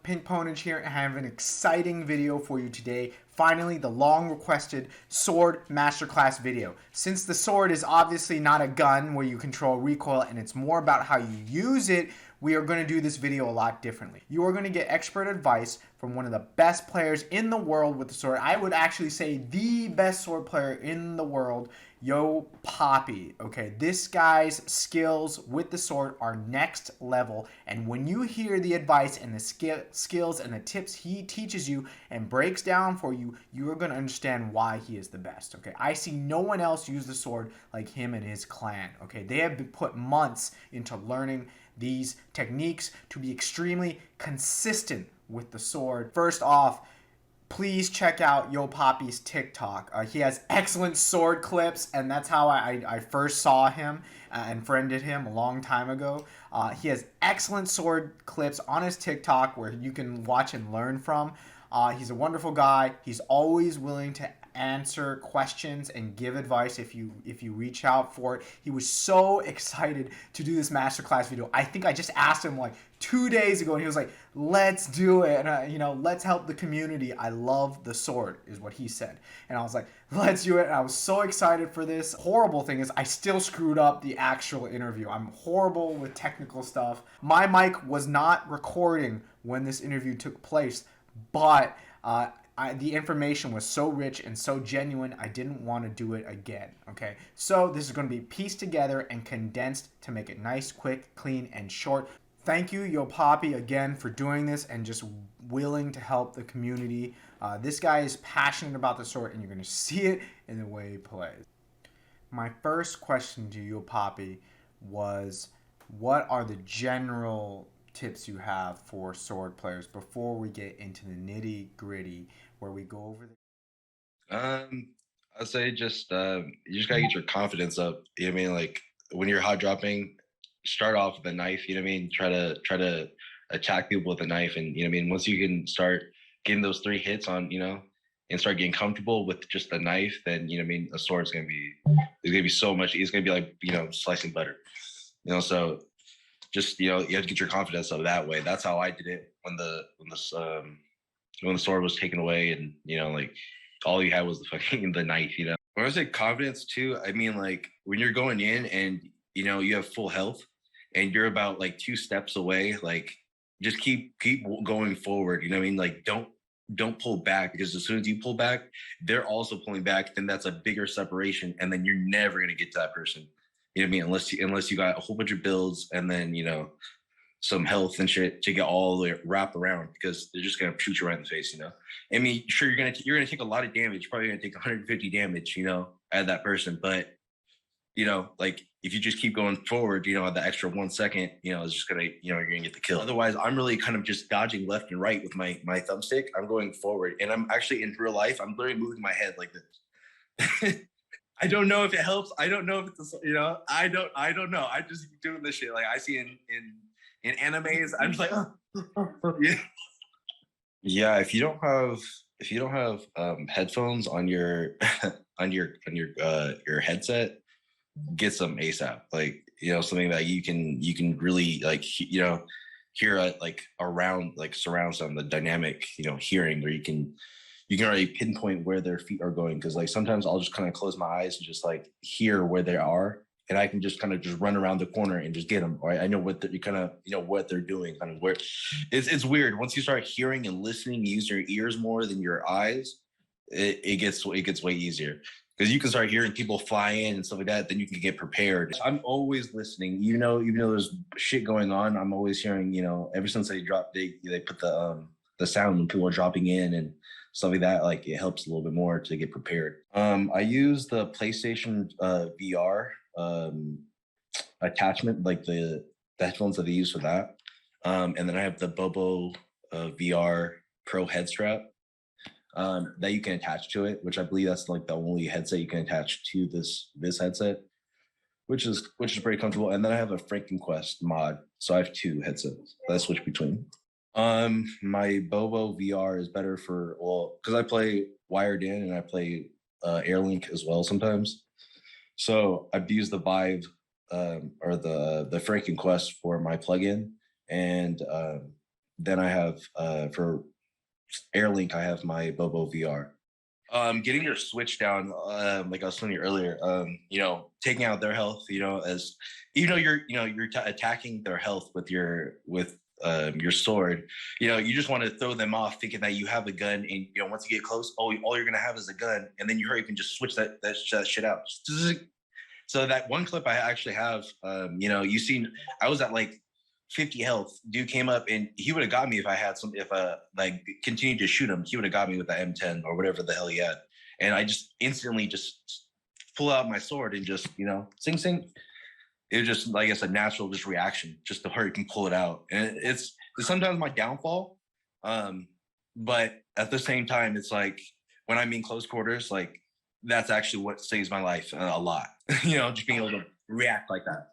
PinkPWNAGE here, and I have an exciting video for you today. Finally, the long requested sword masterclass video. Since the sword is obviously not a gun where you control recoil and it's more about how you use it, we are going to do this video a lot differently. You are going to get expert advice from one of the best players in the world with the sword. I would actually say the best sword player in the world, YoPapi. Okay, this guy's skills with the sword are next level, and when you hear the advice and the skills and the tips he teaches you and breaks down for you, you are going to understand why he is the best. Okay, I see no one else use the sword like him and his clan. Okay, they have been put months into learning these techniques to be extremely consistent with the sword. First off, please check out YoPapi's TikTok. He has excellent sword clips, and that's how I first saw him and friended him a long time ago. He has excellent sword clips on his TikTok where you can watch and learn from. He's a wonderful guy. He's always willing to answer questions and give advice if you reach out for it. He was so excited to do this masterclass video. I think I just asked him like 2 days ago, and he was like, "Let's do it, and let's help the community. I love the sword," is what he said. And I was like, "Let's do it." And I was so excited for this. Horrible thing is I still screwed up the actual interview. I'm horrible with technical stuff. My mic was not recording when this interview took place, but the information was so rich and so genuine, I didn't want to do it again, okay? So this is going to be pieced together and condensed to make it nice, quick, clean, and short. Thank you, YoPapi, again for doing this and just willing to help the community. This guy is passionate about the sword, and you're going to see it in the way he plays. My first question to YoPapi was, what are the general tips you have for sword players before we get into the nitty gritty where we go over I'd say just you just gotta get your confidence up. You know what I mean? Like when you're hot dropping, start off with a knife, you know what I mean? Try to attack people with a knife, and you know what I mean, once you can start getting those 3 hits on, and start getting comfortable with just the knife, then you know what I mean, a sword's gonna be so much, it's gonna be like, slicing butter. So just you have to get your confidence up that way. That's how I did it when the sword was taken away, and like all you had was the knife. When I say confidence too, I mean like when you're going in and you have full health and you're about like 2 steps away, like just keep going forward. You know what I mean? Like don't pull back, because as soon as you pull back, they're also pulling back. Then that's a bigger separation, and then you're never gonna get to that person. You know what I mean? Unless you got a whole bunch of builds and then some health and shit to get all the wrap around, because they're just gonna shoot you right in the face. I mean, sure, you're gonna take a lot of damage. You're probably gonna take 150 damage, at that person. But like if you just keep going forward, the extra 1 second, it's just gonna, you're gonna get the kill. Otherwise, I'm really kind of just dodging left and right with my thumbstick. I'm going forward, and I'm actually in real life, I'm literally moving my head like this. I don't know if it helps. I don't know if it's I don't know. I just doing this shit like I see in animes. I'm just like, yeah. Yeah, if you don't have headphones on your on your headset, get some ASAP. Like, something that you can really like hear like around, like surround sound, the dynamic, hearing, where you can already pinpoint where their feet are going. Because like sometimes I'll just kind of close my eyes and just like hear where they are, and I can just kind of just run around the corner and just get them. Right, I know what you kind of what they're doing, kind of where. It's weird once you start hearing and listening, you use your ears more than your eyes. It gets way easier, because you can start hearing people fly in and stuff like that. Then you can get prepared. I'm always listening. Even though there's shit going on, I'm always hearing. Ever since they put the sound when people are dropping in and stuff like that, like it helps a little bit more to get prepared. I use the PlayStation VR attachment, like the headphones that they use for that. And then I have the Bobo VR Pro head strap that you can attach to it, which I believe that's like the only headset you can attach to this headset, which is pretty comfortable. And then I have a FrankenQuest mod, so I have 2 headsets that I switch between. My Bobo VR is better for, because I play wired in and I play Airlink as well sometimes. So I've used the Vive or the FrankenQuest for my plugin, and then I have for Airlink, I have my Bobo VR. Getting your switch down, like I was telling you earlier, taking out their health, as even though you're attacking their health with your sword, you just want to throw them off, thinking that you have a gun, and once you get close, all you're gonna have is a gun, and then you hurry up and just switch that shit out. So that one clip I actually have, you seen, I was at like 50 health. Dude came up and he would have got me if like continued to shoot him. He would have got me with the M10 or whatever the hell he had. And I just instantly just pull out my sword and just, sing sing. It was just, like I said, natural just reaction, just to hurry and pull it out. And it's sometimes my downfall. But at the same time, it's like when I'm in close quarters, like that's actually what saves my life a lot. Just being able to react like that.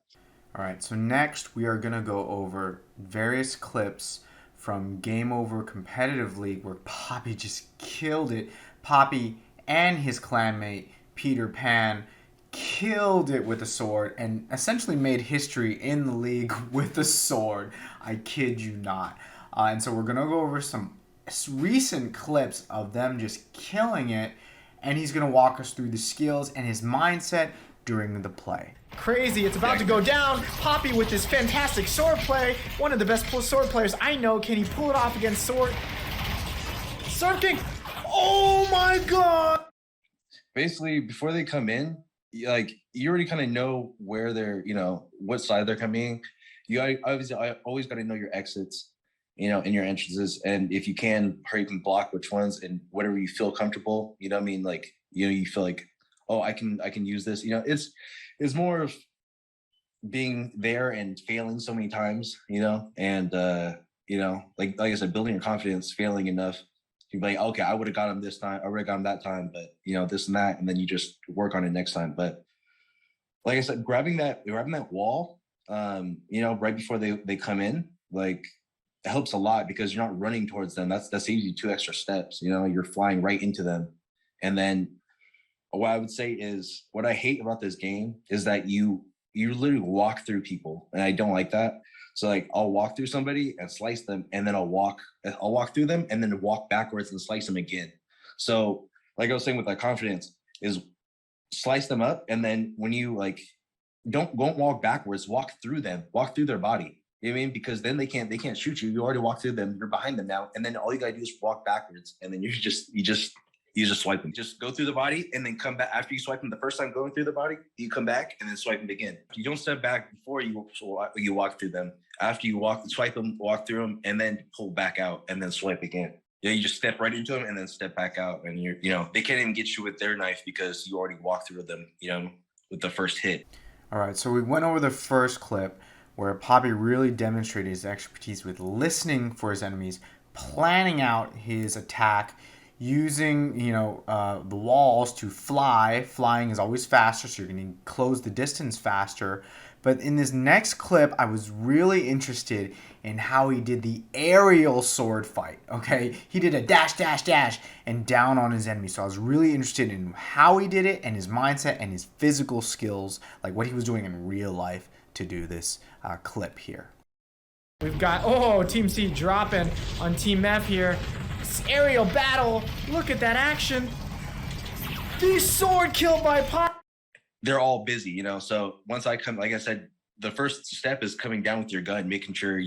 All right, so next we are going to go over various clips from Game Over Competitive League where Poppy just killed it. Poppy and his clanmate, Peter Pan, killed it with a sword and essentially made history in the league with the sword. I kid you not. And so we're going to go over some recent clips of them just killing it, and he's going to walk us through the skills and his mindset during the play. Crazy, it's about to go down. Poppy with this fantastic sword play. One of the best sword players I know. Can he pull it off against Sword? Sword King! Oh my god! Basically, before they come in, you already kind of know where they're, what side they're coming. I always got to know your exits, and your entrances. And if you can, hurry and block which ones and whatever you feel comfortable. You know what I mean? Like, you feel like, oh, I can use this. It's more of being there and failing so many times, and like I said, building your confidence, failing enough to be like, okay, I would have got him this time, I would have got him that time, but this and that, and then you just work on it next time. But like I said, grabbing that wall, right before they come in, like, it helps a lot because you're not running towards them. That saves you 2 extra steps. You're flying right into them, and then what I would say is what I hate about this game is that you literally walk through people, and I don't like that. So like I'll walk through somebody and slice them, and then I'll walk through them and then walk backwards and slice them again. So like I was saying with that confidence is slice them up, and then when you don't walk backwards, walk through them, walk through their body. You know what I mean? Because then they can't shoot you. You already walked through them. You're behind them now, and then all you gotta do is walk backwards, and then you just swipe them. Just go through the body and then come back. After you swipe them the first time going through the body, you come back and then swipe them again. You don't step back before you walk through them. After you swipe them, walk through them, and then pull back out and then swipe again. You just step right into them and then step back out. And they can't even get you with their knife because you already walked through them, with the first hit. All right, so we went over the first clip where Poppy really demonstrated his expertise with listening for his enemies, planning out his attack, using the walls to fly. Flying is always faster, so you're going to close the distance faster. But in this next clip, I was really interested in how he did the aerial sword fight. Okay, he did a dash, dash, dash, and down on his enemy. So I was really interested in how he did it and his mindset and his physical skills, like what he was doing in real life to do this clip here. We've got, Team C dropping on Team F here. Aerial battle. Look at that action. The sword killed by Pop. They're all busy, so once I come, like I said, the first step is coming down with your gun, making sure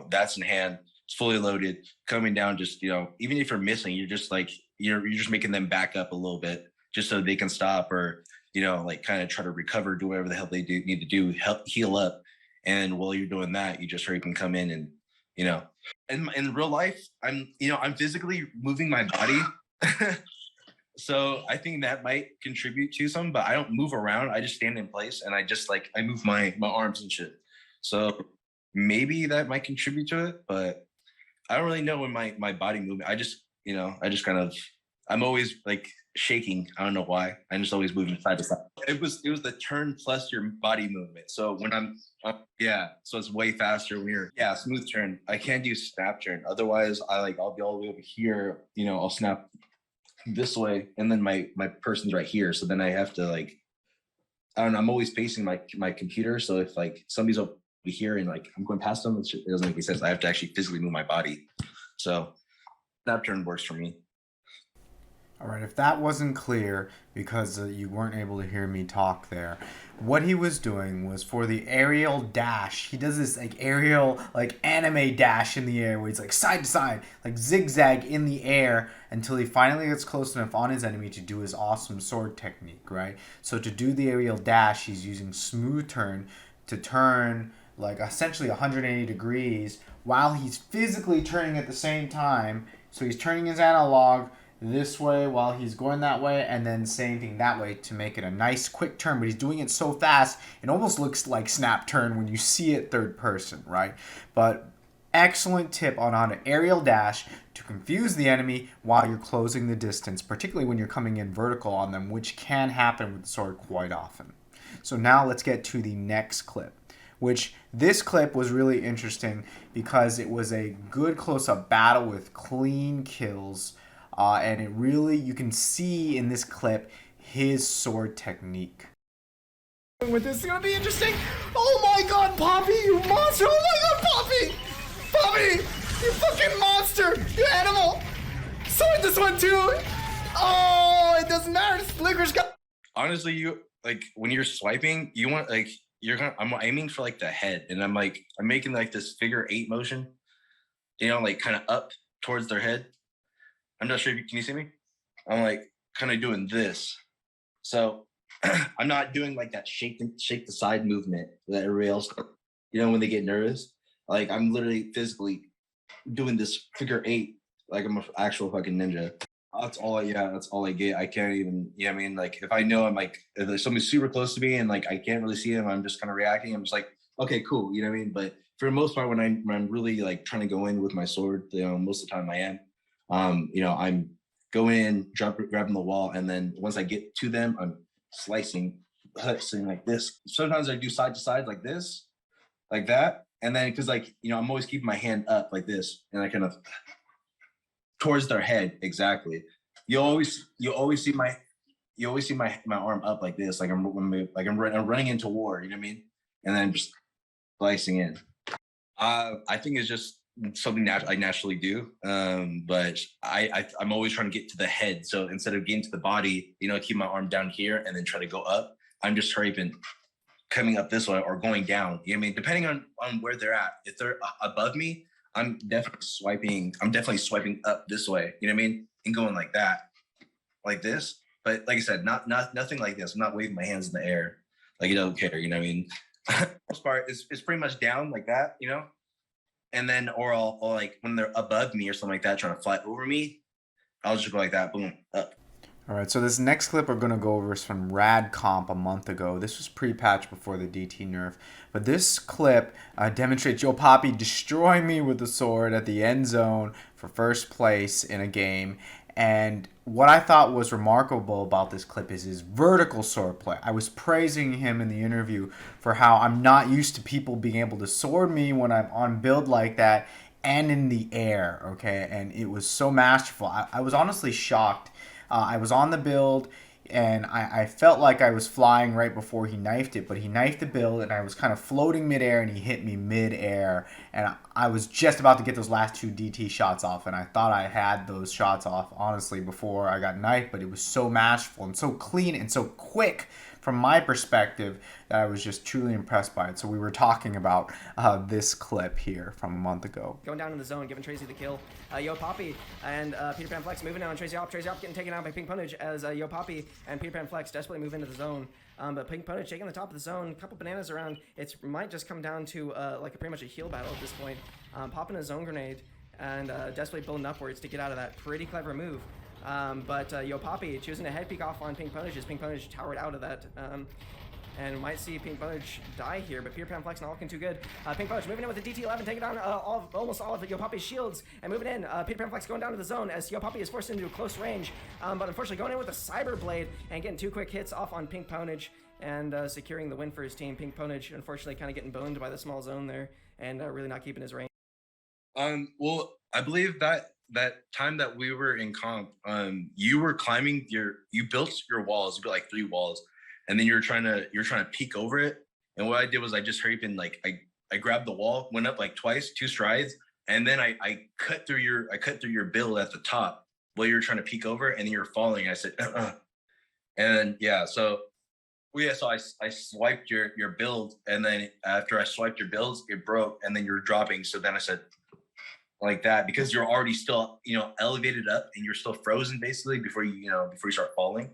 that's in hand, it's fully loaded, coming down, just even if you're missing, you're just you're just making them back up a little bit just so they can stop, or kind of try to recover, do whatever the hell they need to do, help heal up. And while you're doing that, you just hurry and come in and in real life, I'm physically moving my body. So I think that might contribute to some, but I don't move around. I just stand in place and I just I move my arms and shit. So maybe that might contribute to it, but I don't really know when my body movement. I just kind of, I'm always shaking. I don't know why. I'm just always moving side to side. It was the turn plus your body movement. So when I'm so it's way faster when you're smooth turn. I can't do snap turn. Otherwise I'll be all the way over here, I'll snap this way and then my person's right here. So then I have to I don't know, I'm always facing my computer. So if somebody's here and like I'm going past them. It doesn't make any sense. I have to actually physically move my body. So snap turn works for me. All right, if that wasn't clear because you weren't able to hear me talk there, what he was doing was for the aerial dash. He does this like aerial, like anime dash in the air where he's like side to side, like zigzag in the air until he finally gets close enough on his enemy to do his awesome sword technique, right? So to do the aerial dash, he's using smooth turn to turn like essentially 180 degrees while he's physically turning at the same time. So he's turning his analog this way while he's going that way, and then same thing that way to make it a nice quick turn, but he's doing it so fast it almost looks like snap turn when you see it third person, right? But excellent tip on how to aerial dash to confuse the enemy while you're closing the distance, particularly when you're coming in vertical on them, which can happen with the sword quite often. So now let's get to the next clip, which this clip was really interesting because it was a good close-up battle with clean kills. And it really, you can see in this clip his sword technique. With this is gonna be interesting. Oh my god, Poppy, you monster! Oh my god, Poppy! Poppy! You fucking monster! You animal! Sword this one too! Oh, it doesn't matter. Licorice got. Honestly, you like when you're swiping, you want like I'm aiming for like the head, and I'm making like this figure 8 motion, you know, like kind of up towards their head. I'm not sure if can you see me? I'm like kind of doing this. So I'm not doing like that shake the side movement that everybody else, you know, when they get nervous. Like I'm literally physically doing this figure 8 like I'm an actual fucking ninja. That's all I get. I can't even, you know what I mean? Like if I know I'm like, if there's somebody super close to me and like I can't really see him, I'm just kind of reacting. I'm just like, okay, cool, you know what I mean? But for the most part, when I'm really like trying to go in with my sword, you know, most of the time I am. You know, I'm going in, grabbing the wall, and then once I get to them, I'm slicing like this. Sometimes I do side to side like this, like that, and then because like you know, I'm always keeping my hand up like this, and I kind of towards their head exactly. You always see my arm up like this, like I'm running into war. You know what I mean? And then just slicing in. I think it's just something I naturally do, but I'm always trying to get to the head. So instead of getting to the body, you know, keep my arm down here and then try to go up. I'm just scraping, coming up this way or going down. You know what I mean? Depending on where they're at. If they're above me, I'm definitely swiping up this way. You know what I mean? And going like that, like this. But like I said, nothing like this. I'm not waving my hands in the air like you don't care. You know what I mean? Most part is pretty much down like that. You know. And then, or I'll like when they're above me or something like that, trying to fly over me, I'll just go like that, boom, up. All right, so this next clip we're going to go over is from Rad Comp a month ago. This was pre-patch before the DT nerf. But this clip demonstrates YoPapi destroying me with the sword at the end zone for first place in a game. And what I thought was remarkable about this clip is his vertical sword play. I was praising him in the interview for how I'm not used to people being able to sword me when I'm on build like that and in the air, okay? And it was so masterful. I was honestly shocked. I was on the build, and I felt like I was flying right before he knifed it, but he knifed the build, and I was kind of floating midair, and he hit me midair, and I was just about to get those last 2 DT shots off, and I thought I had those shots off, honestly, before I got knifed, but it was so masterful and so clean and so quick from my perspective that I was just truly impressed by it. So we were talking about this clip here from a month ago. Going down in the zone, giving Tracy the kill. YoPapi and PinkPWNAGE moving down. Tracy off getting taken out by PinkPWNAGE as YoPapi and PinkPWNAGE desperately move into the zone. But PinkPWNAGE taking the top of the zone, a couple bananas around. It might just come down to like pretty much a heal battle at this point. Popping a zone grenade and desperately building upwards to get out of that pretty clever move. But YoPapi choosing to head peek off on PinkPWNAGE as PinkPWNAGE towered out of that. And might see PinkPWNAGE die here, but PinkPWNAGE not looking too good. PinkPWNAGE moving in with the DT11, taking down almost all of YoPapi's shields, and moving in. PinkPWNAGE going down to the zone as YoPapi is forced into a close range, but unfortunately going in with a Cyber Blade and getting 2 quick hits off on PinkPWNAGE and securing the win for his team. PinkPWNAGE unfortunately kind of getting boned by the small zone there and really not keeping his range. Well, I believe that time that we were in comp, you were climbing you built your walls, you built like 3 walls. And then you're trying to peek over it. And what I did was I just hurried and like I grabbed the wall, went up like twice, 2 strides, and then I cut through your build at the top while you're trying to peek over, and then you're falling. I said, and yeah, so I swiped your build, and then after I swiped your builds, it broke, and then you were dropping. So then I said like that because you're already still elevated up and you're still frozen basically before you start falling.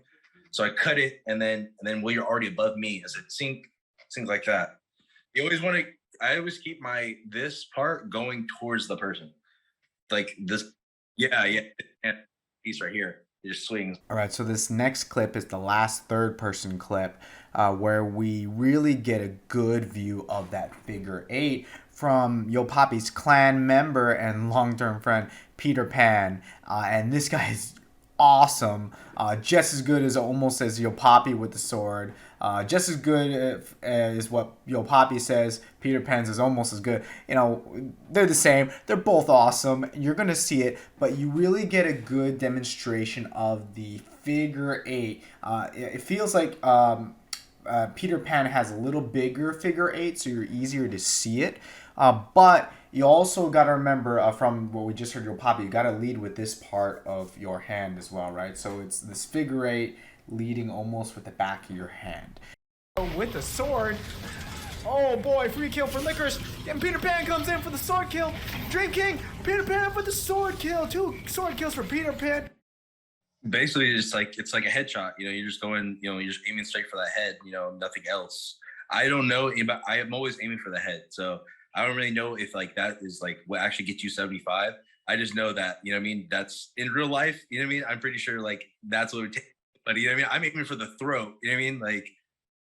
So I cut it, and then while you're already above me, I said sink like that. You always want to. I always keep this part going towards the person, like this. Yeah, and piece right here. It just swings. All right, so this next clip is the last third-person clip where we really get a good view of that figure 8 from YoPapi's clan member and long-term friend, Peter Pan. And this guy is awesome, just as good as almost as YoPapi with the sword, just as good as what YoPapi says. Peter Pan's is almost as good. They're the same. They're both awesome. You're gonna see it, but you really get a good demonstration of the figure 8. It feels like Peter Pan has a little bigger figure 8, so you're easier to see it. But you also got to remember from what we just heard YoPapi, you got to lead with this part of your hand as well, right? So it's this figure 8 leading almost with the back of your hand. With the sword. Oh boy, free kill for Licorice. And Peter Pan comes in for the sword kill. Dream King, Peter Pan for the sword kill. 2 sword kills for Peter Pan. Basically, it's like a headshot. You're just going. You're just aiming straight for that head. Nothing else. I don't know, but I am always aiming for the head. So I don't really know if like that is like what actually gets you 75. I just know that that's in real life. I'm pretty sure like that's what it would take. But I'm aiming for the throat. Like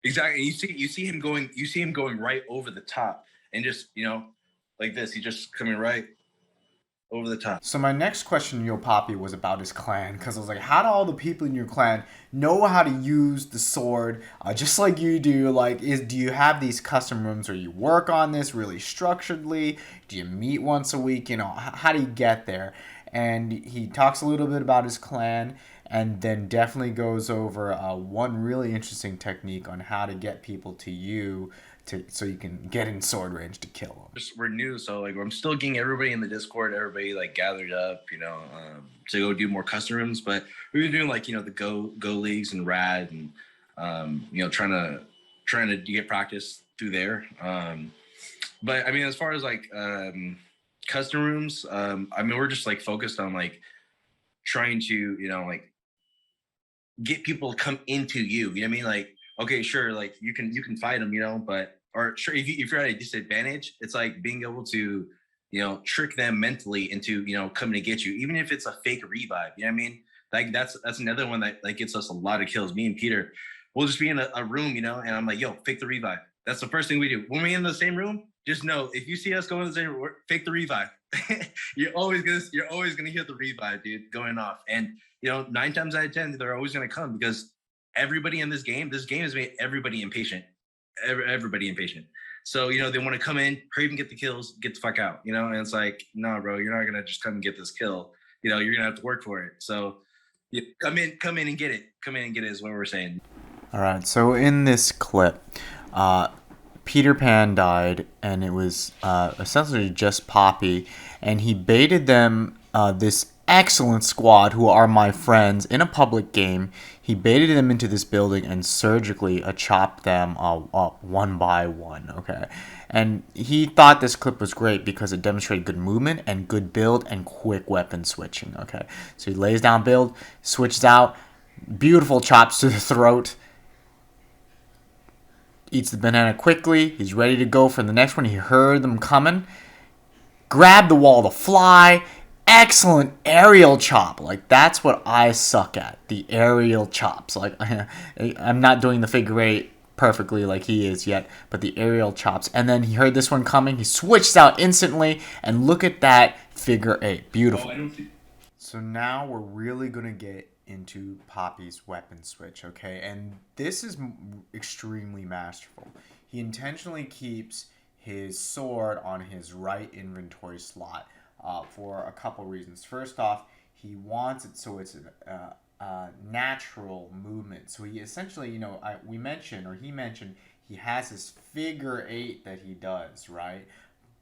exactly. You see him going right over the top, and just like this. He's just coming right over the top. So my next question to YoPapi was about his clan, because I was like, how do all the people in your clan know how to use the sword just like you do? Like, do you have these custom rooms where you work on this really structuredly? Do you meet once a week? How do you get there? And he talks a little bit about his clan, and then definitely goes over one really interesting technique on how to get people to you so you can get in sword range to kill them. We're new, so like I'm still getting everybody in the Discord, everybody like gathered up, to go do more custom rooms. But we've been doing like the go leagues and rad, and trying to get practice through there. But as far as like custom rooms, we're just like focused on like trying to like get people to come into you. Like, okay, sure, like you can fight them, but or sure, if you're at a disadvantage, it's like being able to trick them mentally into coming to get you, even if it's a fake revive. Like that's another one that like gets us a lot of kills. Me and Peter, we'll just be in a room, and I'm like, yo, fake the revive. That's the first thing we do when we're in the same room. Just know if you see us going to the same room, fake the revive. you're always gonna hear the revive, dude, going off. And 9 times out of 10, they're always gonna come because everybody in this game has made everybody impatient. Everybody impatient. So they want to come in, hurry and get the kills, get the fuck out. And it's like, no, bro, you're not gonna just come and get this kill. You're gonna have to work for it. So come in and get it. Come in and get it is what we're saying. All right. So in this clip, Peter Pan died, and it was essentially just Poppy, and he baited them, this excellent squad who are my friends, in a public game. He baited them into this building and surgically chopped them up one by one, okay? And he thought this clip was great because it demonstrated good movement and good build and quick weapon switching, okay? So he lays down build, switches out, beautiful chops to the throat, eats the banana quickly. He's ready to go for the next one. He heard them coming. Grabbed the wall to fly. Excellent aerial chop. Like, that's what I suck at. The aerial chops. Like, I'm not doing the figure 8 perfectly like he is yet, but the aerial chops. And then he heard this one coming. He switched out instantly. And look at that figure 8. Beautiful. So now we're really going to get into Poppy's weapon switch, okay? And this is extremely masterful. He intentionally keeps his sword on his right inventory slot for a couple reasons. First off, he wants it so it's a natural movement. So he essentially, he mentioned he has his figure 8 that he does, right?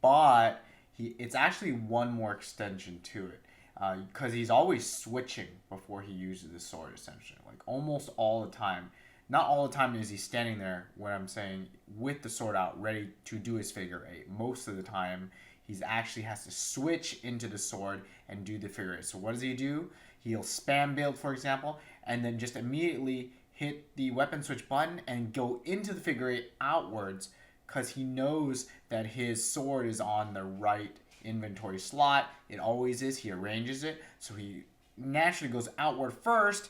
But it's actually one more extension to it. Because he's always switching before he uses the sword, essentially. Like, almost all the time. Not all the time is he standing there, what I'm saying, with the sword out, ready to do his figure 8. Most of the time, he's actually has to switch into the sword and do the figure 8. So what does he do? He'll spam build, for example, and then just immediately hit the weapon switch button and go into the figure 8 outwards, because he knows that his sword is on the right inventory slot. It always is. He arranges it, so he naturally goes outward first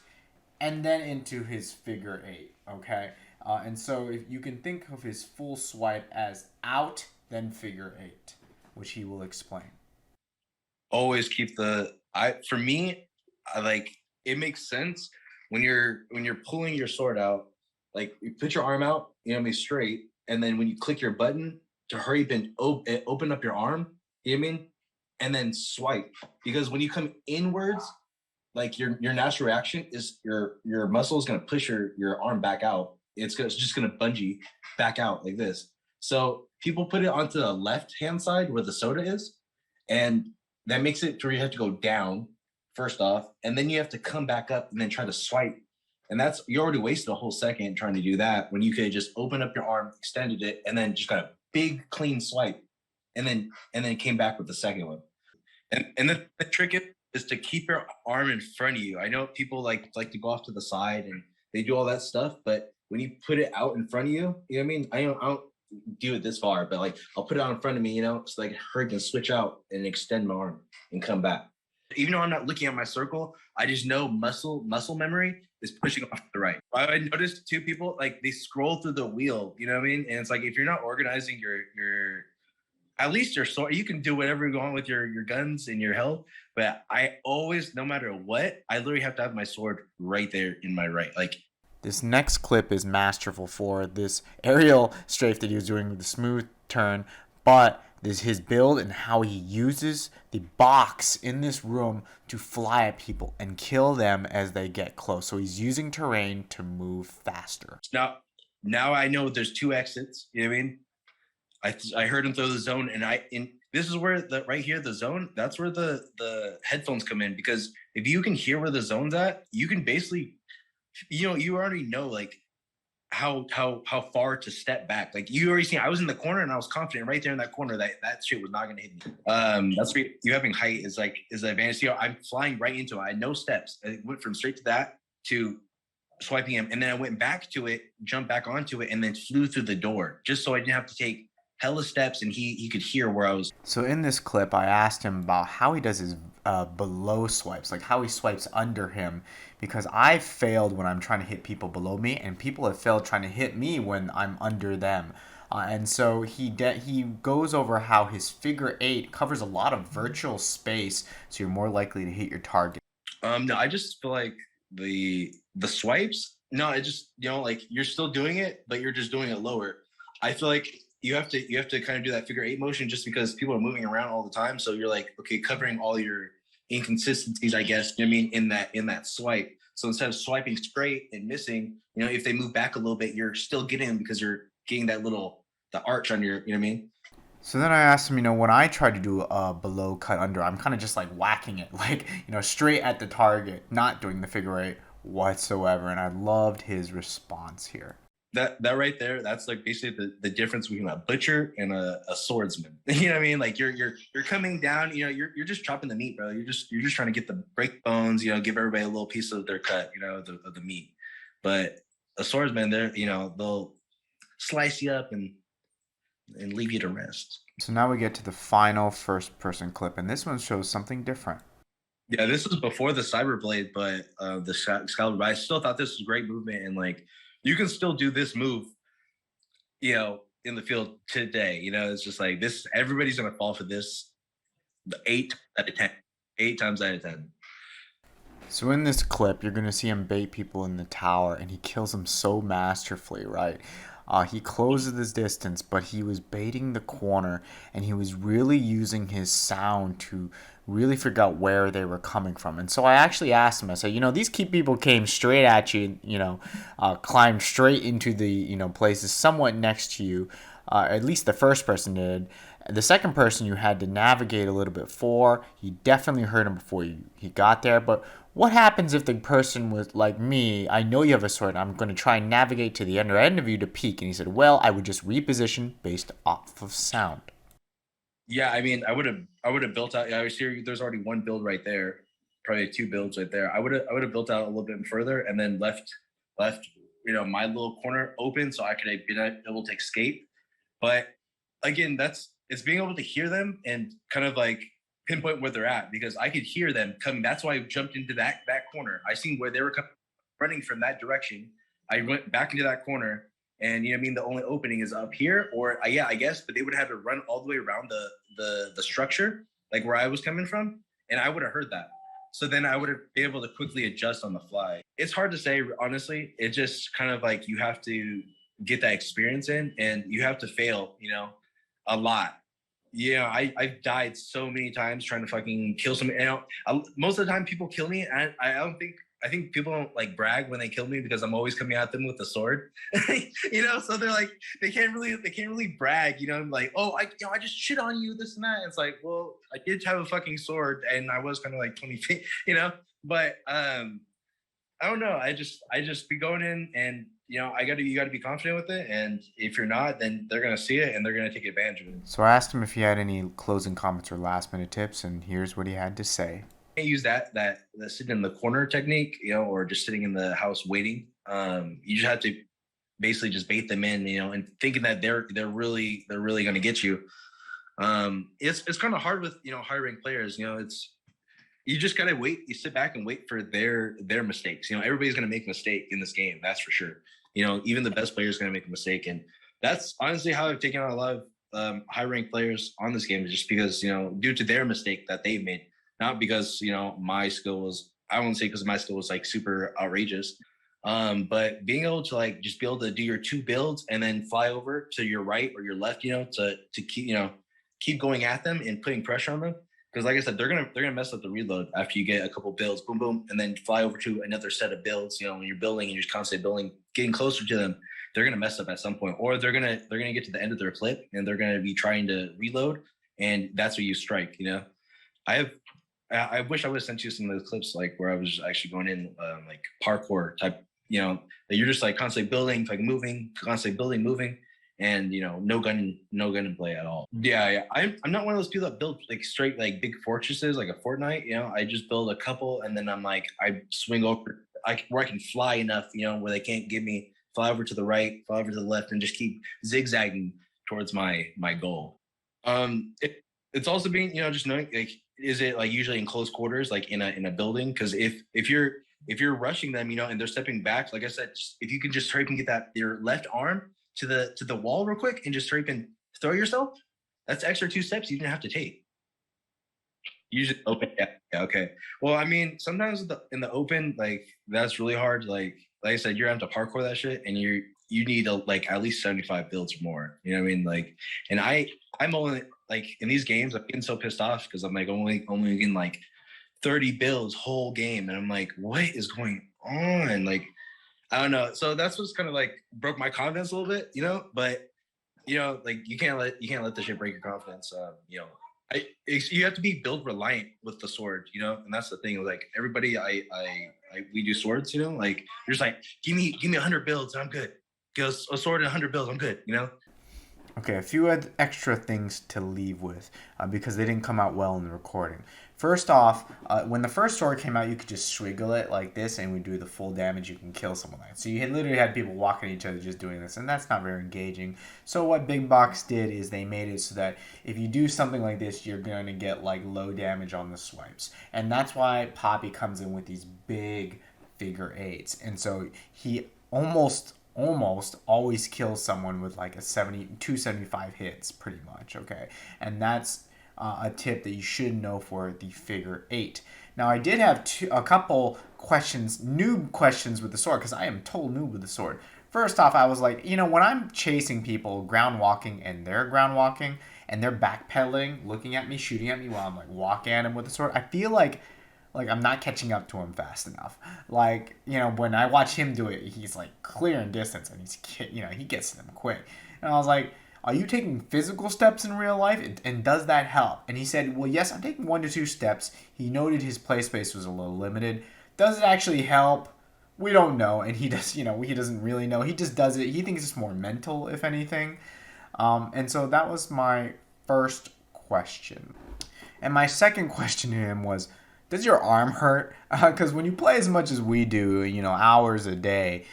and then into his figure 8. Okay, and so if you can think of his full swipe as out then figure 8, which he will explain. Always keep for me, I like, it makes sense when you're pulling your sword out, like you put your arm out, you know what I mean, straight, and then when you click your button to hurry up and open up your arm, you know what I mean, and then swipe, because when you come inwards, like your natural reaction is your muscle is gonna push your arm back out. It's just gonna bungee back out like this. So people put it onto the left hand side where the soda is, and that makes it to where you have to go down first off, and then you have to come back up and then try to swipe. And that's, you already wasted a whole second trying to do that when you could just open up your arm, extended it, and then just got a big clean swipe, and then came back with the second one. And the trick is to keep your arm in front of you. I know people like to go off to the side and they do all that stuff, but when you put it out in front of you, you know what I mean? I don't do it this far, but like I'll put it out in front of me, you know, so like I can switch out and extend my arm and come back. Even though I'm not looking at my circle, I just know muscle memory is pushing off to the right. I noticed two people, like they scroll through the wheel, you know what I mean? And it's like, if you're not organizing your at least your sword, you can do whatever you want with your guns and your health. But I always, no matter what, I literally have to have my sword right there in my right. Like, this next clip is masterful for this aerial strafe that he was doing with the smooth turn, but this his build and how he uses the box in this room to fly at people and kill them as they get close. So he's using terrain to move faster. Now I know there's two exits. You know what I mean? I heard him throw the zone, and this is where right here, the zone, that's where the headphones come in, because if you can hear where the zone's at, you can basically, you know, you already know like how far to step back. Like you already seen, I was in the corner and I was confident right there in that corner that shit was not gonna hit me. That's where you having height is an advantage. You know, I'm flying right into it. I had no steps. I went from straight to that to swiping him, and then I went back to it, jumped back onto it, and then flew through the door just so I didn't have to take hella steps, and he could hear where I was. So in this clip, I asked him about how he does his below swipes, like how he swipes under him, because I failed when I'm trying to hit people below me, and people have failed trying to hit me when I'm under them. And so he goes over how his figure 8 covers a lot of virtual space, so you're more likely to hit your target. No, I just feel like the swipes. No, it just, you know, like you're still doing it, but you're just doing it lower. I feel like you have to kind of do that figure 8 motion just because people are moving around all the time. So you're like, okay, covering all your inconsistencies, I guess, you know what I mean, in that swipe. So instead of swiping straight and missing, you know, if they move back a little bit, you're still getting them because you're getting that the arch on your, you know what I mean? So then I asked him, you know, when I try to do a below cut under, I'm kind of just like whacking it, like, you know, straight at the target, not doing the figure 8 whatsoever. And I loved his response here. That right there, that's like basically the difference between a butcher and a swordsman. You know what I mean? Like you're coming down, you know, you're just chopping the meat, bro. You're just trying to get the break bones, you know, give everybody a little piece of their cut, you know, of the meat. But a swordsman, they're, you know, they'll slice you up and leave you to rest. So now we get to the final first person clip, and this one shows something different. Yeah, this was before the Cyberblade, but the Excalibur. But I still thought this was great movement, and like you can still do this move, you know, in the field today. You know, it's just like this. Everybody's gonna fall for this. 8 out of 10. 8 times out of 10. So in this clip, you're gonna see him bait people in the tower, and he kills them so masterfully, right? He closes his distance, but he was baiting the corner, and he was really using his sound to really figure out where they were coming from. And so I actually asked him, I said, these key people came straight at you, climbed straight into the, places somewhat next to you. At least the first person did. The second person you had to navigate a little bit for. You definitely heard him before he got there. But what happens if the person was like me? I know you have a sword. I'm going to try and navigate to the other end of you to peek. And he said, well, I would just reposition based off of sound. Yeah, I mean, I would have built out. I was here. There's already one build right there, probably 2 builds right there. I would have built out a little bit further and then left, my little corner open so I could have been able to escape. But again, it's being able to hear them and kind of like pinpoint where they're at, because I could hear them coming. That's why I jumped into that corner. I seen where they were running from that direction. I went back into that corner, and the only opening is up here, or I guess, but they would have to run all the way around the structure, like where I was coming from, and I would have heard that. So then I would have been able to quickly adjust on the fly. It's hard to say, honestly. It just kind of like you have to get that experience in, and you have to fail, a lot. I've died so many times trying to fucking kill somebody. Most of the time people kill me, and I think people don't like brag when they kill me because I'm always coming at them with the sword. So they're like, they can't really brag, like, oh, I just shit on you, this and that. It's like, well, I did have a fucking sword and I was kind of like 20 feet, but I don't know. I just be going in, and you got to be confident with it. And if you're not, then they're going to see it and they're going to take advantage of it. So I asked him if he had any closing comments or last minute tips, and here's what he had to say. Use that sitting in the corner technique, or just sitting in the house waiting. You just have to basically just bait them in, and thinking that they're really going to get you. It's kind of hard with hiring players. You just gotta wait. You sit back and wait for their mistakes. Everybody's gonna make a mistake in this game, that's for sure. Even the best players gonna make a mistake, and that's honestly how I've taken on a lot of high ranked players on this game, just because due to their mistake that they've made, not because my skill was. I won't say because my skill was like super outrageous, but being able to like just be able to do your 2 builds and then fly over to your right or your left, to keep going at them and putting pressure on them. Because like I said, they're gonna mess up the reload after you get a couple builds, boom, boom, and then fly over to another set of builds. When you're building and you're just constantly building, getting closer to them, they're gonna mess up at some point, or they're gonna get to the end of their clip and they're gonna be trying to reload, and that's where you strike. I wish I would have sent you some of those clips, like where I was actually going in like parkour type, that you're just like constantly building, like moving, constantly building, moving. And no gun in play at all. Yeah. I'm not one of those people that build like straight like big fortresses like a Fortnite. I just build a couple, and then I'm like, I swing over where I can fly enough, where they can't get me. Fly over to the right, fly over to the left, and just keep zigzagging towards my goal. It's also being just knowing, like, is it like usually in close quarters, like in a building? Because if you're rushing them, and they're stepping back, like I said, if you can just hurry up and get your left arm to the wall real quick and just hurry up and throw yourself, that's extra 2 steps you didn't have to take. Usually open, yeah, okay. Well, I mean, sometimes in the open, like that's really hard. Like I said, you're gonna have to parkour that shit, and you need like at least 75 builds or more. You know what I mean? Like, and I'm only like in these games, I'm getting so pissed off because I'm like only getting like 30 builds whole game, and I'm like, what is going on? Like, I don't know. So that's what's kind of like broke my confidence a little bit, but like you can't let the shit break your confidence. You have to be build reliant with the sword, and that's the thing. Like everybody, we do swords, like you're just like, give me 100 builds and I'm good. Give us a sword and 100 builds, I'm good, Okay, a few extra things to leave with because they didn't come out well in the recording. First off, when the first sword came out, you could just swiggle it like this and we do the full damage. You can kill someone like that. So you literally had people walking at each other just doing this, and that's not very engaging. So what Big Box did is they made it so that if you do something like this, you're going to get like low damage on the swipes. And that's why Poppy comes in with these big figure 8s. And so he almost always kills someone with like 275 hits pretty much, okay? And that's a tip that you should know for the figure 8. Now I did have a couple questions, noob questions with the sword, because I am total noob with the sword. First off, I was like, when I'm chasing people ground walking and they're ground walking, and they're backpedaling, looking at me, shooting at me while I'm like walking at him with the sword, I feel like I'm not catching up to him fast enough. Like, you know, when I watch him do it, he's like clear in distance and he gets to them quick. And I was like, are you taking physical steps in real life? And does that help? And he said, well, yes, I'm taking 1 to 2 steps. He noted his play space was a little limited. Does it actually help? We don't know. And he does, he doesn't really know. He just does it. He thinks it's more mental, if anything. And so that was my first question. And my second question to him was, does your arm hurt? Because when you play as much as we do, hours a day,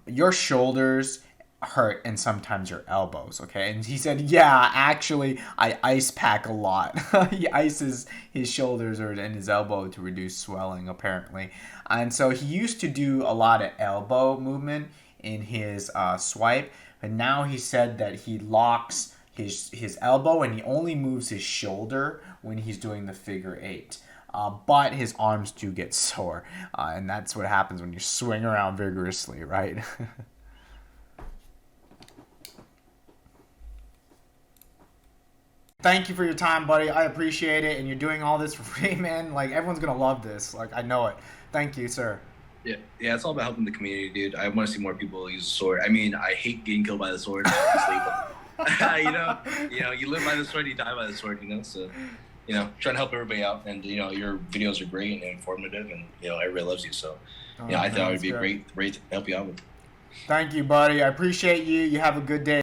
your shoulders hurt and sometimes your elbows, okay? And he said, yeah, actually, I ice pack a lot. He ices his shoulders and his elbow to reduce swelling, apparently. And so he used to do a lot of elbow movement in his swipe, but now he said that he locks his elbow and he only moves his shoulder when he's doing the figure 8. But his arms do get sore, and that's what happens when you swing around vigorously, right? Thank you for your time, buddy. I appreciate it, and you're doing all this for free, man. Like, everyone's gonna love this. Like, I know it. Thank you, sir. Yeah, it's all about helping the community, dude. I want to see more people use the sword. I mean, I hate getting killed by the sword, obviously, but you live by the sword, you die by the sword, so trying to help everybody out, and your videos are great and informative, and everybody loves you, so I thought it would be a great to help you out with. Thank you, buddy. I appreciate you. You have a good day.